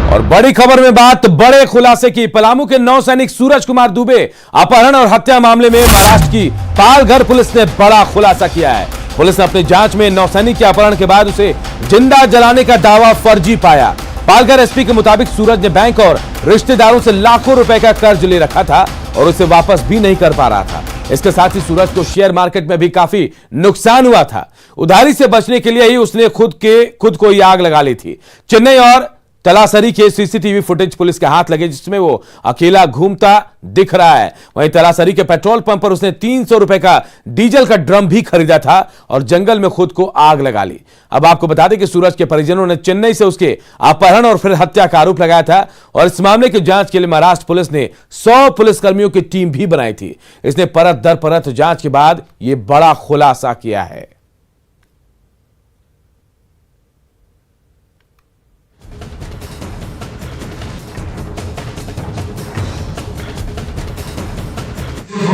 और बड़ी खबर में बात बड़े खुलासे की। पलामू के नौसैनिक सूरज कुमार दुबे अपहरण और हत्या मामले में महाराष्ट्र की पालघर पुलिस ने बड़ा खुलासा किया है। पुलिस ने अपनी जांच में नौसैनिक के अपहरण के बाद उसे जिंदा जलाने का दावा फर्जी पाया। पालघर एसपी के मुताबिक सूरज ने बैंक और रिश्तेदारों से लाखों रुपए का कर्ज ले रखा था और उसे वापस भी नहीं कर पा रहा था। इसके साथ ही सूरज को शेयर मार्केट में भी काफी नुकसान हुआ था। उधारी से बचने के लिए ही उसने खुद को ही आग लगा ली थी। चेन्नई और तलासरी के सीसीटीवी फुटेज पुलिस के हाथ लगे, जिसमें वो अकेला घूमता दिख रहा है। वहीं तलासरी के पेट्रोल पंप पर उसने 300 रुपए का डीजल का ड्रम भी खरीदा था और जंगल में खुद को आग लगा ली। अब आपको बता दें कि सूरज के परिजनों ने चेन्नई से उसके अपहरण और फिर हत्या का आरोप लगाया था और इस मामले की जांच के लिए महाराष्ट्र पुलिस ने 100 पुलिसकर्मियों की टीम भी बनाई थी। इसने परत दर परत जांच के बाद यह बड़ा खुलासा किया है।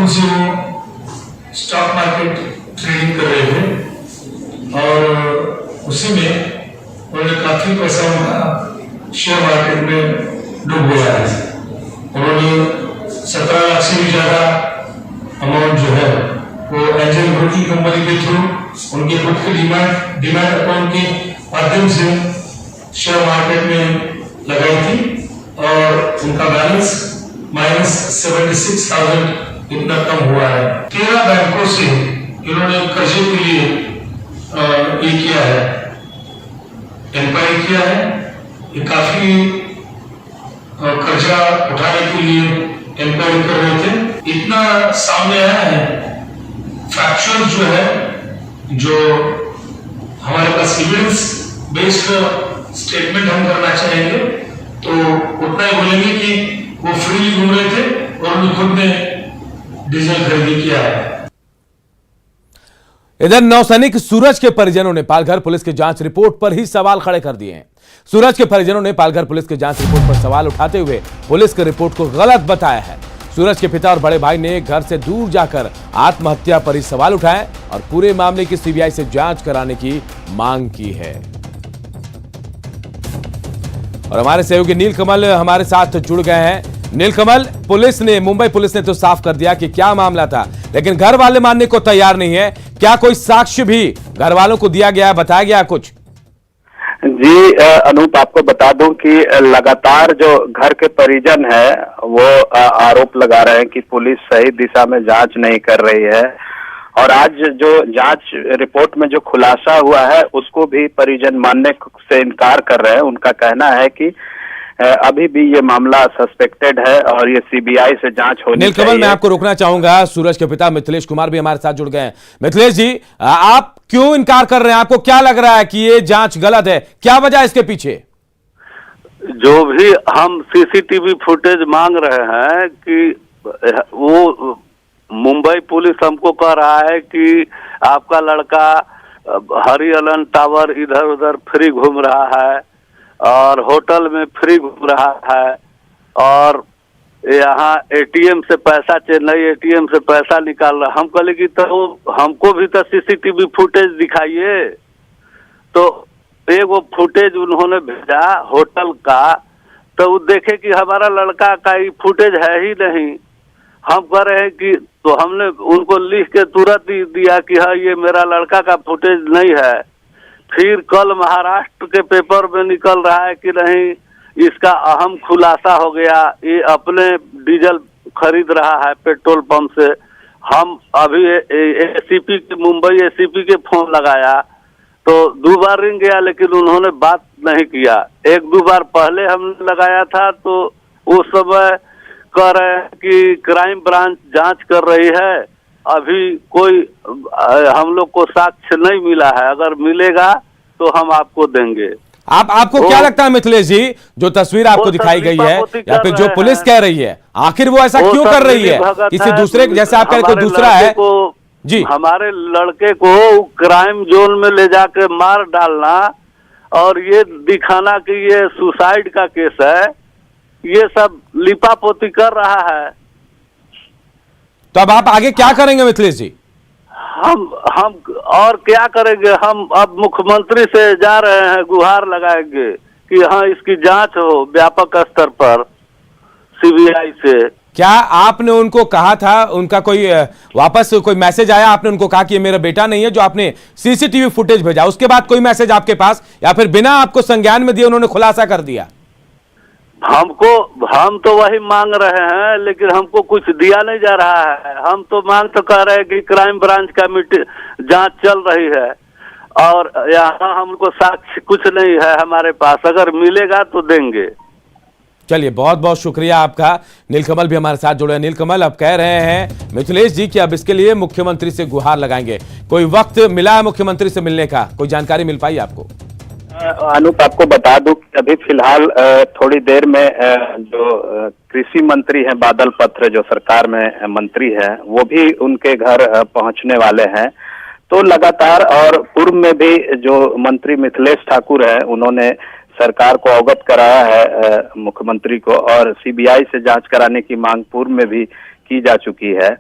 से वो स्टॉक मार्केट ट्रेडिंग कर रहे थे और उसी में उन्होंने काफी पैसा उनका शेयर मार्केट में डूब गया है। उन्होंने 17 लाख से भी ज्यादा अमाउंट जो है वो एंजल ब्रोकिंग कंपनी के थ्रू उनके खुद के डिमैट अकाउंट के माध्यम से शेयर मार्केट में लगाई थी और उनका बैलेंस -76,000 इतना कम हुआ है। 13 बैंकों से इन्होंने कर्जे के लिए ये किया है, इंक्वायरी किया है। ये काफी कर्जा उठाने के लिए इंक्वायरी कर रहे थे। इतना सामने आया है, फैक्चुअल जो है, जो हमारे पास एविडेंस बेस्ड स्टेटमेंट हम करना चाहेंगे तो उतना ही बोलेंगे कि वो फ्रीली घूम रहे थे और उन्होंने खुद ने डीजल खरीदी किया है। इधर नौसैनिक सूरज के परिजनों ने पालघर पुलिस की जांच रिपोर्ट पर ही सवाल खड़े कर दिए हैं। सूरज के परिजनों ने पालघर पुलिस की जांच रिपोर्ट पर सवाल उठाते हुए पुलिस की रिपोर्ट को गलत बताया है। सूरज के पिता और बड़े भाई ने घर से दूर जाकर आत्महत्या पर ही सवाल उठाए और पूरे मामले की सीबीआई से जांच कराने की मांग की है। और हमारे सहयोगी नीलकमल हमारे साथ जुड़ गए हैं। नीलकमल, मुंबई पुलिस ने तो साफ कर दिया कि क्या मामला था, लेकिन घर वाले मानने को तैयार नहीं है। क्या कोई साक्ष्य भी घर वालों को दिया गया, बताया गया कुछ? जी अनूप, आपको बता दूं कि लगातार जो घर के परिजन है वो आरोप लगा रहे हैं कि पुलिस सही दिशा में जांच नहीं कर रही है और आज जो जांच रिपोर्ट में जो खुलासा हुआ है उसको भी परिजन मानने से इनकार कर रहे हैं। उनका कहना है कि अभी भी ये मामला सस्पेक्टेड है और ये सीबीआई से जांच होनी चाहिए। नीलकमल, मैं आपको रोकना चाहूंगा। सूरज के पिता मिथिलेश कुमार भी हमारे साथ जुड़ गए हैं। मिथिलेश जी, आप क्यों इनकार कर रहे हैं? आपको क्या लग रहा है कि ये जांच गलत है? क्या वजह इसके पीछे? जो भी हम सीसीटीवी फुटेज मांग रहे हैं कि वो मुंबई पुलिस हमको कह रहा है कि आपका लड़का हरियालन टावर इधर उधर फ्री घूम रहा है और होटल में फ्री घूम रहा है और यहाँ एटीएम से पैसा, चेन्नई एटीएम से पैसा निकाल रहा। हम कहले कि तो हमको भी तो सीसीटीवी फुटेज दिखाइए। तो एक वो फुटेज उन्होंने भेजा होटल का, तो वो देखे कि हमारा लड़का का ये फुटेज है ही नहीं। हम कह रहे हैं कि तो हमने उनको लिख के तुरंत ही दिया कि हाँ ये मेरा लड़का का फुटेज नहीं है। फिर कल महाराष्ट्र के पेपर में निकल रहा है कि नहीं, इसका अहम खुलासा हो गया, ये अपने डीजल खरीद रहा है पेट्रोल पंप से। हम अभी एसीपी के मुंबई एसीपी के फोन लगाया तो 2 बार रिंग गया, लेकिन उन्होंने बात नहीं किया। 1-2 बार पहले हमने लगाया था तो उस समय कह रहे हैं कि क्राइम ब्रांच जांच कर रही है, अभी कोई हम लोग को साक्ष्य नहीं मिला है, अगर मिलेगा तो हम आपको देंगे। आपको क्या लगता है मिथिलेश जी, जो तस्वीर आपको दिखाई गई है या फिर जो पुलिस कह रही है, आखिर वो ऐसा क्यों कर रही है? किसी दूसरे, जैसे आप कह रहे कोई दूसरा है जी, हमारे लड़के को क्राइम जोन में ले जाके मार डालना और ये दिखाना कि ये सुसाइड का केस है, ये सब लिपापोती कर रहा है। तो अब आप आगे क्या करेंगे मिथिलेश जी? हम और क्या करेंगे? हम अब मुख्यमंत्री से जा रहे हैं, गुहार लगाएंगे कि हाँ इसकी जांच हो व्यापक स्तर पर सीबीआई से। क्या आपने उनको कहा था, उनका कोई वापस कोई मैसेज आया, आपने उनको कहा कि ये मेरा बेटा नहीं है, जो आपने सीसीटीवी फुटेज भेजा उसके बाद कोई मैसेज आपके पास, या फिर बिना आपको संज्ञान में दिए उन्होंने खुलासा कर दिया? हम तो वही मांग रहे हैं, लेकिन हमको कुछ दिया नहीं जा रहा है। हम तो मांग तो कर रहे हैं कि क्राइम ब्रांच कमेटी जांच चल रही है और यहाँ हमको साक्ष्य कुछ नहीं है हमारे पास, अगर मिलेगा तो देंगे। चलिए, बहुत बहुत शुक्रिया आपका। नीलकमल भी हमारे साथ जुड़े हैं। नीलकमल, अब कह रहे हैं मिथिलेश जी कि अब इसके लिए मुख्यमंत्री से गुहार लगाएंगे, कोई वक्त मिला है मुख्यमंत्री से मिलने का, कोई जानकारी मिल पाई आपको? अनूप, आपको बता दूं कि अभी फिलहाल थोड़ी देर में जो कृषि मंत्री हैं बादल पत्र, जो सरकार में मंत्री है, वो भी उनके घर पहुंचने वाले हैं। तो लगातार, और पूर्व में भी जो मंत्री मिथिलेश ठाकुर है उन्होंने सरकार को अवगत कराया है मुख्यमंत्री को, और सीबीआई से जांच कराने की मांग पूर्व में भी की जा चुकी है।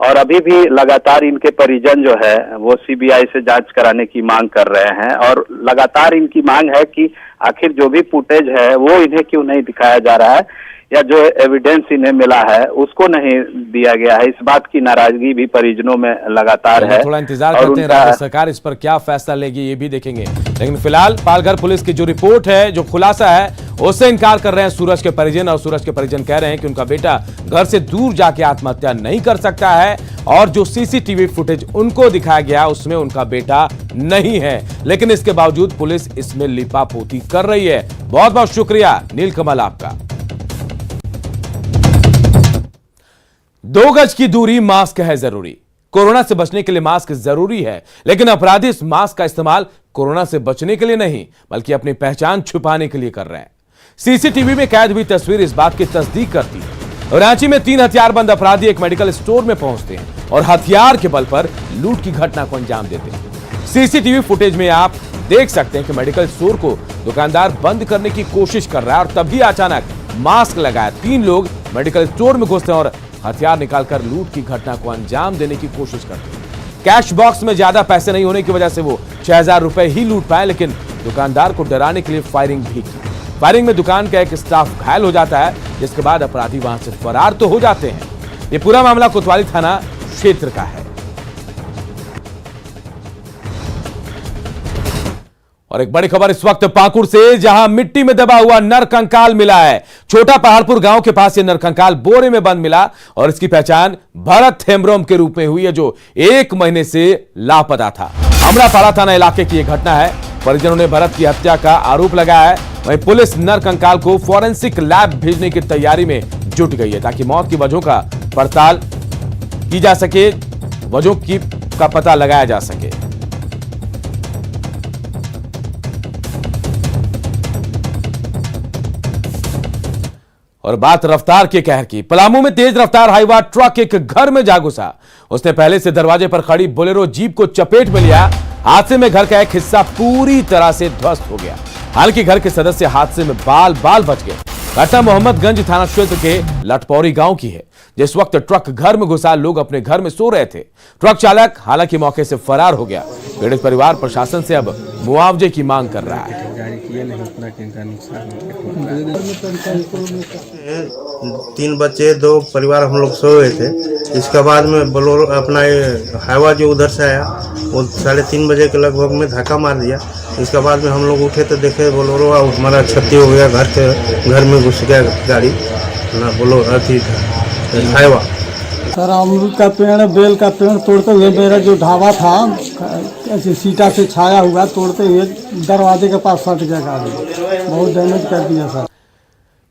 और अभी भी लगातार इनके परिजन जो है वो सीबीआई से जांच कराने की मांग कर रहे हैं, और लगातार इनकी मांग है कि आखिर जो भी फुटेज है वो इन्हें क्यों नहीं दिखाया जा रहा है, या जो एविडेंस इन्हें मिला है उसको नहीं दिया गया है। इस बात की नाराजगी भी परिजनों में लगातार है। थोड़ा इंतजार करते हैं राज्य सरकार इस पर क्या फैसला लेगी, ये भी देखेंगे। लेकिन फिलहाल पालघर पुलिस की जो रिपोर्ट है, जो खुलासा है, उससे इनकार कर रहे हैं सूरज के परिजन, और सूरज के परिजन कह रहे हैं कि उनका बेटा घर से दूर जाके आत्महत्या नहीं कर सकता है, और जो सीसीटीवी फुटेज उनको दिखाया गया उसमें उनका बेटा नहीं है। लेकिन इसके बावजूद पुलिस इसमें लिपापोती कर रही है। बहुत बहुत शुक्रिया नीलकमल आपका। 2 गज की दूरी, मास्क है जरूरी। कोरोना से बचने के लिए मास्क जरूरी है, लेकिन अपराधी इस मास्क का इस्तेमाल कोरोना से बचने के लिए नहीं, बल्कि अपनी पहचान छुपाने के लिए कर रहे हैं। सीसीटीवी में कैद हुई तस्वीर इस बात की तस्दीक करती है। रांची में 3 हथियारबंद अपराधी एक मेडिकल स्टोर में पहुंचते हैं और हथियार के बल पर लूट की घटना को अंजाम देते हैं। सीसीटीवी फुटेज में आप देख सकते हैं कि मेडिकल स्टोर को दुकानदार बंद करने की कोशिश कर रहा है, और तभी अचानक मास्क लगाए 3 लोग मेडिकल स्टोर में घुसते हैं और हथियार निकालकर लूट की घटना को अंजाम देने की कोशिश करते हैं। कैश बॉक्स में ज्यादा पैसे नहीं होने की वजह से वो 6000 रुपए ही लूट पाए, लेकिन दुकानदार को डराने के लिए फायरिंग भी की। फायरिंग में दुकान का एक स्टाफ घायल हो जाता है, जिसके बाद अपराधी वहां से फरार तो हो जाते हैं। ये पूरा मामला कोतवाली थाना क्षेत्र का है। और एक बड़ी खबर इस वक्त पाकुड़ से, जहां मिट्टी में दबा हुआ नरकंकाल मिला है। छोटा पहाड़पुर गांव के पास यह नरकंकाल बोरे में बंद मिला, और इसकी पहचान भरत हेम्ब्रोम के रूप में हुई है, जो 1 महीने से लापता था। अमरापाड़ा थाना इलाके की यह घटना है। परिजनों ने भरत की हत्या का आरोप लगाया है। वहीं पुलिस नरकंकाल को फॉरेंसिक लैब भेजने की तैयारी में जुट गई है, ताकि मौत की वजहों का पड़ताल की जा सके, वजहों का पता लगाया जा सके। और बात रफ्तार के कहर की। पलामू में तेज रफ्तार हाईवा ट्रक एक घर में जा घुसा। उसने पहले से दरवाजे पर खड़ी बोलेरो जीप को चपेट में लिया। हादसे में घर का एक हिस्सा पूरी तरह से ध्वस्त हो गया। हालांकि घर के सदस्य हादसे में बाल बाल बच गए। घटना मोहम्मदगंज थाना क्षेत्र के लटपौरी गांव की है। जिस वक्त ट्रक घर में घुसा, लोग अपने घर में सो रहे थे। ट्रक चालक हालांकि मौके से फरार हो गया। पीड़ित परिवार प्रशासन से अब मुआवजे की मांग कर रहा है। 3 बच्चे 2 परिवार हम लोग सो रहे थे। इसके बाद में बोलेरो अपना हाईवा जो उधर से आया वो 3:30 बजे के लगभग में धक्का मार दिया। इसके बाद में हम लोग उठे तो देखे बोलेरो हमारा क्षति हो गया, घर में घुस गया गाड़ी ना, बोलो अथी हाईवा। सर, अमरूद का पेड़, बेल का पेड़ तोड़ते हुए मेरा जो ढाबा था ऐसे सीटा से छाया हुआ, तोड़ते हुए दरवाजे के पास फट गया गाड़ी, बहुत डैमेज कर दिया सर।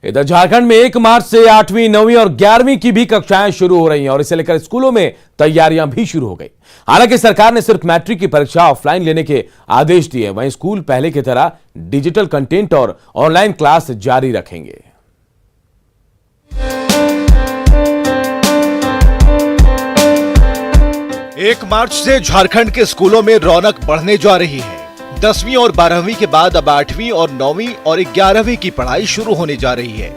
इधर झारखंड में 1 मार्च से 8वीं, 9वीं और 11वीं की भी कक्षाएं शुरू हो रही हैं, और इसे लेकर स्कूलों में तैयारियां भी शुरू हो गई। हालांकि सरकार ने सिर्फ मैट्रिक की परीक्षा ऑफलाइन लेने के आदेश दिए। वहीं स्कूल पहले की तरह डिजिटल कंटेंट और ऑनलाइन क्लास जारी रखेंगे। 1 मार्च से झारखंड के स्कूलों में रौनक बढ़ने जा रही है। 10वीं और 12वीं के बाद अब 8वीं और 9वीं और 11वीं की पढ़ाई शुरू होने जा रही है।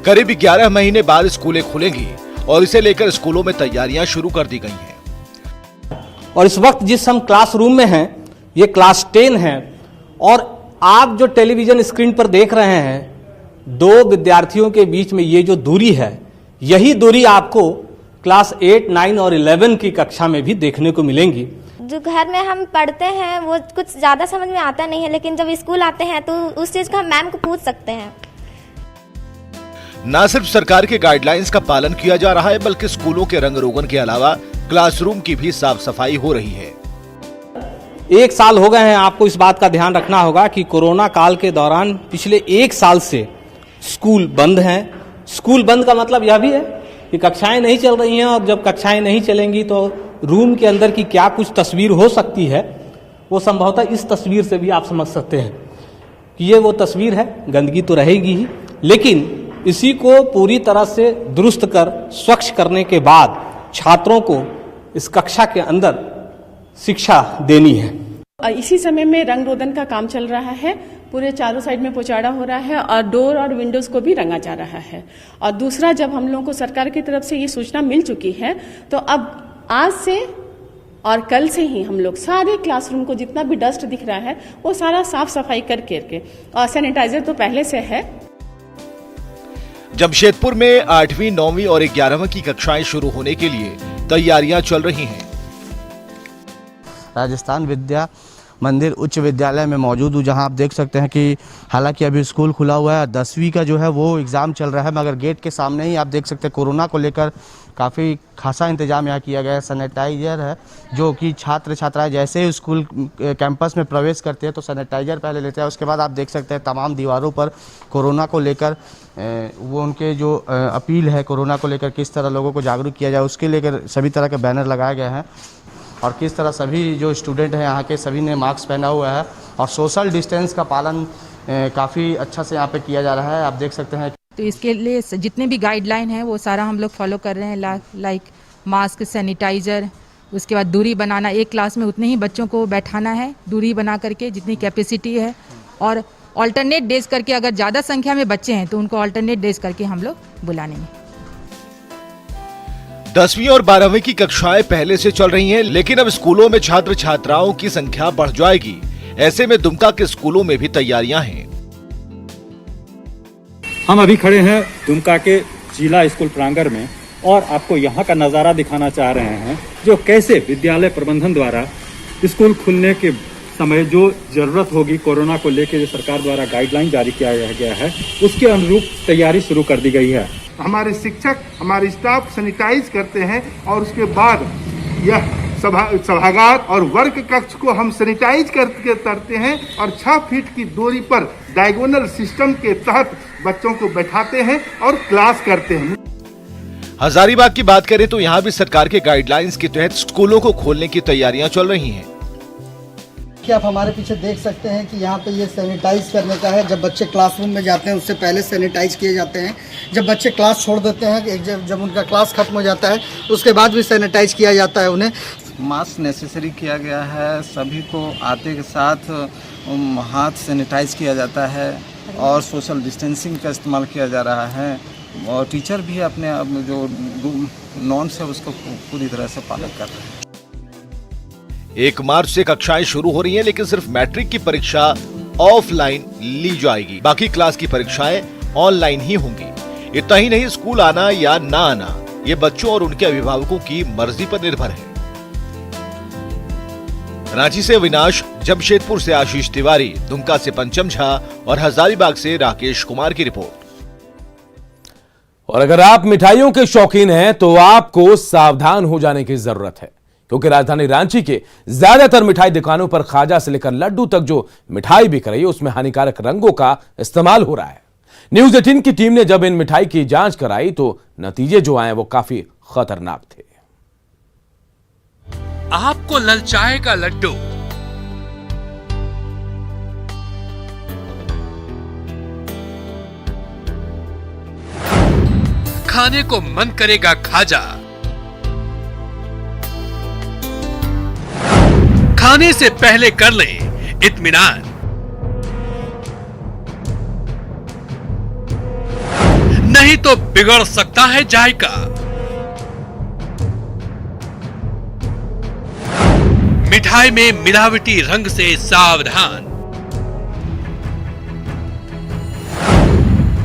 करीब 11 महीने बाद स्कूलें खुलेंगी, और इसे लेकर स्कूलों में तैयारियां शुरू कर दी गई हैं। और इस वक्त जिस हम क्लासरूम में हैं, ये क्लास 10 है, और आप जो टेलीविजन स्क्रीन पर देख रहे हैं, दो विद्यार्थियों के बीच में ये जो दूरी है, यही दूरी आपको क्लास 8, 9 और 11 की कक्षा में भी देखने को मिलेंगी। जो घर में हम पढ़ते हैं वो कुछ ज़्यादा समझ में आता नहीं है, लेकिन जब स्कूल आते हैं तो उस चीज़ को हम मैम को पूछ सकते हैं। न सिर्फ सरकार के गाइडलाइंस का पालन किया जा रहा है, बल्कि स्कूलों के रंग रोगन के अलावा क्लासरूम की भी साफ सफाई हो रही है। 1 साल हो गए हैं, आपको इस बात का ध्यान रखना होगा कि कोरोना काल के दौरान पिछले 1 साल से स्कूल बंद हैं। स्कूल बंद का मतलब यह भी है कि कक्षाएं नहीं चल रही हैं, और जब कक्षाएं नहीं चलेंगी तो रूम के अंदर की क्या कुछ तस्वीर हो सकती है, वो संभवतः इस तस्वीर से भी आप समझ सकते हैं कि ये वो तस्वीर है। गंदगी तो रहेगी ही, लेकिन इसी को पूरी तरह से दुरुस्त कर स्वच्छ करने के बाद छात्रों को इस कक्षा के अंदर शिक्षा देनी है। इसी समय में रंग रोदन का काम चल रहा है, पूरे चारों साइड में पोचाड़ा हो रहा है और डोर और विंडोज को भी रंगा जा रहा है। और दूसरा, जब हम लोगों को सरकार की तरफ से ये सूचना मिल चुकी है, तो अब आज से और कल से ही हम लोग सारे क्लासरूम को जितना भी डस्ट दिख रहा है वो सारा साफ सफाई करके, और सैनिटाइजर तो पहले से है। जमशेदपुर में 8वीं, 9वीं और 11वीं की कक्षाएं शुरू होने के लिए तैयारियां चल रही हैं। राजस्थान विद्या मंदिर उच्च विद्यालय में मौजूद हूँ, जहाँ आप देख सकते हैं कि हालांकि अभी स्कूल खुला हुआ है, 10वीं का जो है वो एग्ज़ाम चल रहा है, मगर गेट के सामने ही आप देख सकते हैं कोरोना को लेकर काफ़ी खासा इंतजाम यहाँ किया गया है। सैनिटाइजर है, जो कि छात्र छात्राएं जैसे ही स्कूल कैंपस में प्रवेश करते हैं तो सैनिटाइजर पहले लेते हैं। उसके बाद आप देख सकते हैं तमाम दीवारों पर कोरोना को लेकर वो उनके जो अपील है कोरोना को लेकर, किस तरह लोगों को जागरूक किया जाए, उसके लेकर सभी तरह के बैनर लगाए गए हैं। और किस तरह सभी जो स्टूडेंट हैं यहाँ के, सभी ने मास्क पहना हुआ है और सोशल डिस्टेंस का पालन काफ़ी अच्छा से यहाँ पे किया जा रहा है, आप देख सकते हैं। तो इसके लिए जितने भी गाइडलाइन है वो सारा हम लोग फॉलो कर रहे हैं, लाइक मास्क, सैनिटाइज़र, उसके बाद दूरी बनाना। एक क्लास में उतने ही बच्चों को बैठाना है, दूरी बना करके जितनी कैपेसिटी है, और ऑल्टरनेट डेज करके अगर ज़्यादा संख्या में बच्चे हैं तो उनको ऑल्टरनेट डेज करके हम लोग बुलाने में। 10वीं और 12वीं की कक्षाएं पहले से चल रही हैं, लेकिन अब स्कूलों में छात्र छात्राओं की संख्या बढ़ जाएगी। ऐसे में दुमका के स्कूलों में भी तैयारियां हैं। हम अभी खड़े हैं दुमका के जिला स्कूल प्रांगण में और आपको यहाँ का नज़ारा दिखाना चाह रहे हैं, जो कैसे विद्यालय प्रबंधन द्वारा स्कूल खुलने के समय जो जरूरत होगी कोरोना को लेकर, जो सरकार द्वारा गाइडलाइन जारी किया गया है, उसके अनुरूप तैयारी शुरू कर दी गई है। हमारे शिक्षक, हमारे स्टाफ सैनिटाइज करते हैं और उसके बाद यह सभागार और वर्ग कक्ष को हम सैनिटाइज करते हैं और 6 फीट की दूरी पर डायगोनल सिस्टम के तहत बच्चों को बैठाते हैं और क्लास करते हैं। हजारीबाग की बात करें तो यहाँ भी सरकार के गाइडलाइंस के तहत स्कूलों को खोलने की तैयारियां चल रही हैं। कि आप हमारे पीछे देख सकते हैं कि यहाँ पे ये सैनिटाइज करने का है। जब बच्चे क्लासरूम में जाते हैं उससे पहले सैनिटाइज किए जाते हैं। जब बच्चे क्लास छोड़ देते हैं, जब उनका क्लास खत्म हो जाता है उसके बाद भी सैनिटाइज किया जाता है उन्हें। मास्क नेसेसरी किया गया है, सभी को आते के साथ हाथ सैनिटाइज किया जाता है और सोशल डिस्टेंसिंग का इस्तेमाल किया जा रहा है, और टीचर भी अपने जो नॉर्म्स है उसको पूरी तरह से पालन कर रहे हैं। 1 मार्च से कक्षाएं शुरू हो रही हैं, लेकिन सिर्फ मैट्रिक की परीक्षा ऑफलाइन ली जाएगी, बाकी क्लास की परीक्षाएं ऑनलाइन ही होंगी। इतना ही नहीं, स्कूल आना या ना आना ये बच्चों और उनके अभिभावकों की मर्जी पर निर्भर है। रांची से अविनाश, जमशेदपुर से आशीष तिवारी, दुमका से पंचम झा और हजारीबाग से राकेश कुमार की रिपोर्ट। और अगर आप मिठाइयों के शौकीन हैं तो आपको सावधान हो जाने की जरूरत है, क्योंकि राजधानी रांची के ज्यादातर मिठाई दुकानों पर खाजा से लेकर लड्डू तक जो मिठाई बिक रही है उसमें हानिकारक रंगों का इस्तेमाल हो रहा है। न्यूज 18 की टीम ने जब इन मिठाई की जांच कराई तो नतीजे जो आए वो काफी खतरनाक थे। आपको ललचाएगा लड्डू, खाने को मन करेगा खाजा, खाने से पहले कर लें इत्मीनान, नहीं तो बिगड़ सकता है जायका। मिठाई में मिलावटी रंग से सावधान।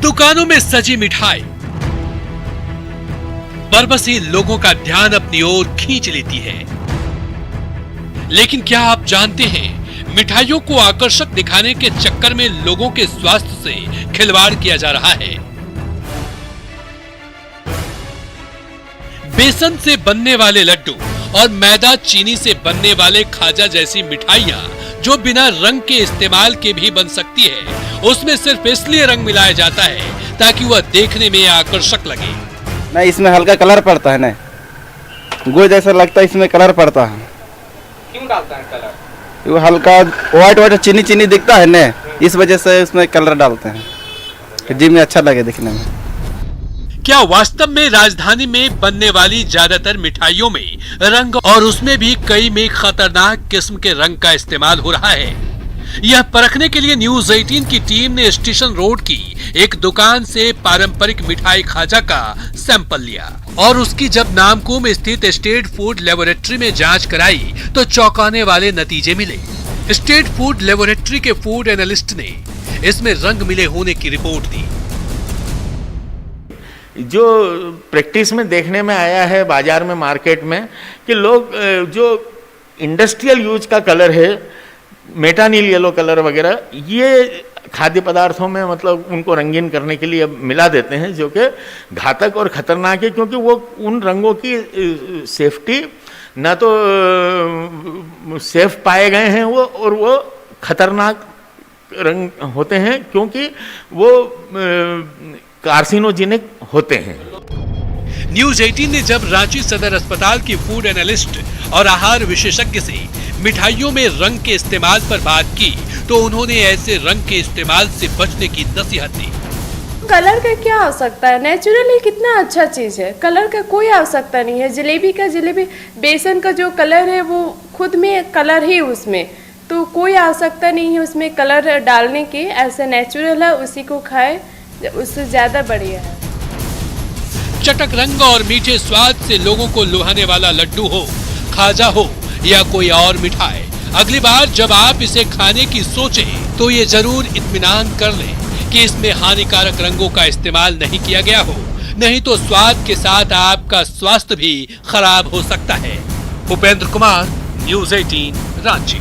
दुकानों में सजी मिठाई बरबसी लोगों का ध्यान अपनी ओर खींच लेती है। लेकिन क्या आप जानते हैं, मिठाइयों को आकर्षक दिखाने के चक्कर में लोगों के स्वास्थ्य से खिलवाड़ किया जा रहा है। बेसन से बनने वाले लड्डू और मैदा चीनी से बनने वाले खाजा जैसी मिठाइयां जो बिना रंग के इस्तेमाल के भी बन सकती है, उसमें सिर्फ इसलिए रंग मिलाया जाता है ताकि वह देखने में आकर्षक लगे। नहीं, इसमें हल्का कलर पड़ता है, नहीं गुड़ जैसा लगता है, इसमें कलर पड़ता है। क्यों डालता है कलर? वो हल्का व्हाइट चीनी चीनी दिखता है ना, इस वजह से उसमें कलर डालते हैं कि जी में अच्छा लगे दिखने में। क्या वास्तव में राजधानी में बनने वाली ज्यादातर मिठाइयों में रंग और उसमें भी कई में खतरनाक किस्म के रंग का इस्तेमाल हो रहा है? यह परखने के लिए न्यूज 18 की टीम ने स्टेशन रोड की एक दुकान से पारंपरिक मिठाई खाजा का सैंपल लिया और उसकी जब नामकुम स्थित स्टेट फूड लेबोरेटरी में जांच कराई तो चौंकाने वाले नतीजे मिले। स्टेट फूड लेबोरेटरी के फूड एनालिस्ट ने इसमें रंग मिले होने की रिपोर्ट दी। जो प्रैक्टिस में देखने में आया है बाजार में, मार्केट में, कि लोग जो इंडस्ट्रियल यूज का कलर है, मेटानिल येलो कलर वगैरह, ये खाद्य पदार्थों में मतलब उनको रंगीन करने के लिए मिला देते हैं, जो कि घातक और खतरनाक है, क्योंकि वो उन रंगों की सेफ्टी ना तो सेफ पाए गए हैं वो, और वो खतरनाक रंग होते हैं क्योंकि वो कार्सिनोजेनिक होते हैं। न्यूज 18 ने जब रांची सदर अस्पताल की फूड एनालिस्ट और आहार विशेषज्ञ से मिठाइयों में रंग के इस्तेमाल पर बात की तो उन्होंने ऐसे रंग के इस्तेमाल से बचने की नसीहत दी। कलर का क्या आवश्यकता है? नेचुरली कितना अच्छा चीज है, कलर का कोई आवश्यकता नहीं है। जलेबी बेसन का जो कलर है वो खुद में कलर ही उसमें, तो कोई आवश्यकता नहीं है उसमें कलर डालने की। ऐसे नेचुरल है, उसी को खाए, उससे ज्यादा बढ़िया है। चटक रंग और मीठे स्वाद से लोगों को लुभाने वाला लड्डू हो, खाजा हो या कोई और मिठाई, अगली बार जब आप इसे खाने की सोचें तो ये जरूर इत्मीनान कर लें कि इसमें हानिकारक रंगों का इस्तेमाल नहीं किया गया हो, नहीं तो स्वाद के साथ आपका स्वास्थ्य भी खराब हो सकता है। उपेंद्र कुमार, न्यूज 18 रांची।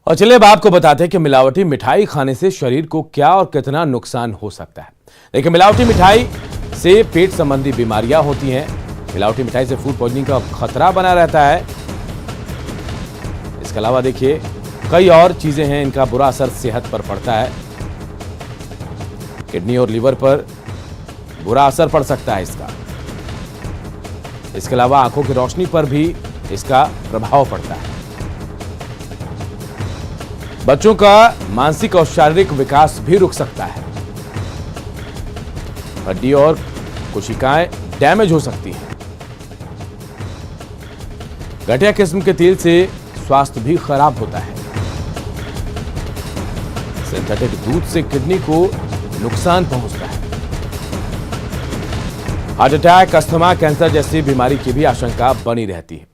और चलिए अब आपको बताते हैं कि मिलावटी मिठाई खाने से शरीर को क्या और कितना नुकसान हो सकता है। देखिए, मिलावटी मिठाई से पेट संबंधी बीमारियां होती हैं। मिलावटी मिठाई से फूड पॉइजनिंग का खतरा बना रहता है। इसके अलावा देखिए कई और चीजें हैं, इनका बुरा असर सेहत पर पड़ता है। किडनी और लीवर पर बुरा असर पड़ सकता है इसका। इसके अलावा आंखों की रोशनी पर भी इसका प्रभाव पड़ता है। बच्चों का मानसिक और शारीरिक विकास भी रुक सकता है। हड्डी और कोशिकाएं डैमेज हो सकती हैं। घटिया किस्म के तेल से स्वास्थ्य भी खराब होता है। सिंथेटिक दूध से किडनी को नुकसान पहुंचता है। हार्ट अटैक, अस्थमा, कैंसर जैसी बीमारी की भी आशंका बनी रहती है।